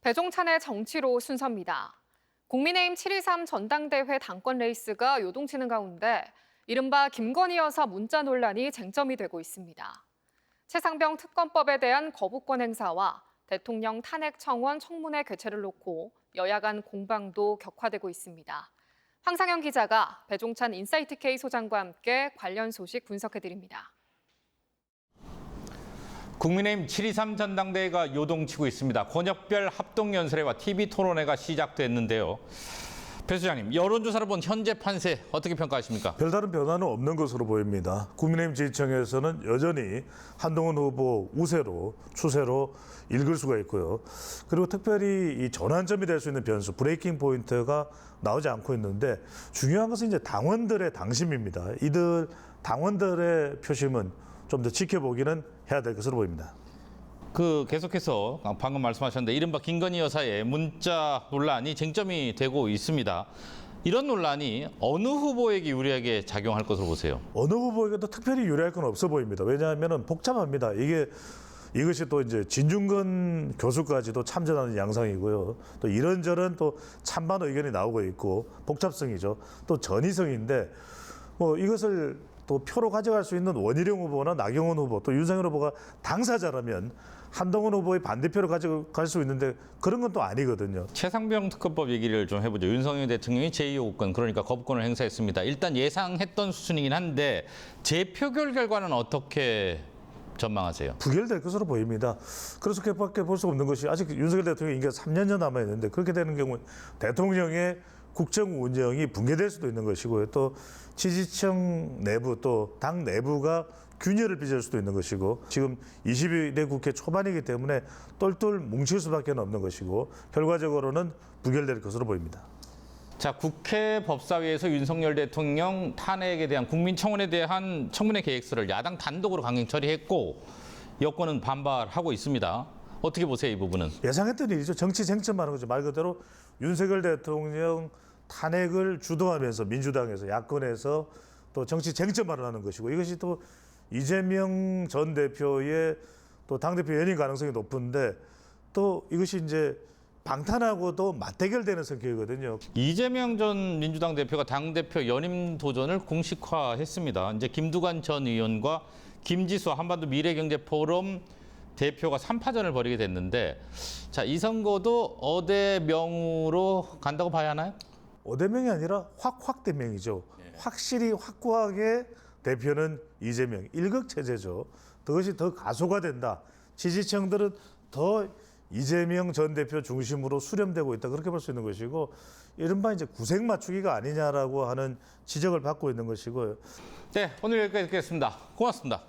배종찬의 정치로 순서입니다. 국민의힘 7.23 전당대회 당권 레이스가 요동치는 가운데 이른바 김건희 여사 문자 논란이 쟁점이 되고 있습니다. 최상병 특검법에 대한 거부권 행사와 대통령 탄핵 청원 청문회 개최를 놓고 여야 간 공방도 격화되고 있습니다. 황상영 기자가 배종찬 인사이트K 소장과 함께 관련 소식 분석해드립니다. 국민의힘 7.23 전당대회가 요동치고 있습니다. 권역별 합동연설회와 TV토론회가 시작됐는데요. 배 소장님, 여론조사를 본 현재 판세 어떻게 평가하십니까? 별다른 변화는 없는 것으로 보입니다. 국민의힘 지지층에서는 여전히 한동훈 후보 우세로, 추세로 읽을 수가 있고요. 그리고 특별히 이 전환점이 될 수 있는 변수, 브레이킹 포인트가 나오지 않고 있는데 중요한 것은 이제 당원들의 당심입니다. 이들 당원들의 표심은 좀 더 지켜보기는 해야 될 것으로 보입니다. 계속해서 방금 말씀하셨는데 이른바 김건희 여사의 문자 논란이 쟁점이 되고 있습니다. 이런 논란이 어느 후보에게 유리하게 작용할 것으로 보세요? 어느 후보에게도 특별히 유리할 건 없어 보입니다. 왜냐하면 복잡합니다. 이것이 또 이제 진중권 교수까지도 참전하는 양상이고요. 또 이런저런 또 찬반 의견이 나오고 있고 복잡성이죠. 또 전의성인데 이것을 또 표로 가져갈 수 있는 원희룡 후보나 나경원 후보 또 윤석열 후보가 당사자라면 한동훈 후보의 반대표를 가져갈 수 있는데 그런 건 또 아니거든요. 최상병 특검법 얘기를 좀 해보죠. 윤석열 대통령이 제2요구권 그러니까 거부권을 행사했습니다. 일단 예상했던 수준이긴 한데 재표결 결과는 어떻게 전망하세요? 부결될 것으로 보입니다. 그래서 그밖에 볼 수 없는 것이 아직 윤석열 대통령 임기가 3년여 남아 있는데 그렇게 되는 경우 대통령의 국정 운영이 붕괴될 수도 있는 것이고요. 또 지지층 내부 또 당 내부가 균열을 빚을 수도 있는 것이고 지금 22대 국회 초반이기 때문에 똘똘 뭉칠 수밖에 없는 것이고 결과적으로는 부결될 것으로 보입니다. 자, 국회 법사위에서 윤석열 대통령 탄핵에 대한 국민청원에 대한 청문회 계획서를 야당 단독으로 강행 처리했고 여권은 반발하고 있습니다. 어떻게 보세요, 이 부분은? 예상했던 일이죠. 정치 쟁점하는 거죠. 말 그대로 윤석열 대통령 탄핵을 주도하면서 민주당에서 야권에서 또 정치 쟁점화를 하는 것이고 이것이 또 이재명 전 대표의 또 당대표 연임 가능성이 높은데 또 이것이 이제 방탄하고도 맞대결되는 성격이거든요. 이재명 전 민주당 대표가 당대표 연임 도전을 공식화했습니다. 이제 김두관 전 의원과 김지수 한반도 미래경제포럼 대표가 3파전을 벌이게 됐는데 자, 이 선거도 어대명으로 간다고 봐야 하나요? 어대명이 아니라 확대명이죠. 확실히 확고하게 대표는 이재명, 일극체제죠. 그것이 더 가소화된다. 지지층들은 더 이재명 전 대표 중심으로 수렴되고 있다. 그렇게 볼 수 있는 것이고 이른바 이제 구색 맞추기가 아니냐라고 하는 지적을 받고 있는 것이고요. 네, 오늘 여기까지 듣겠습니다. 고맙습니다.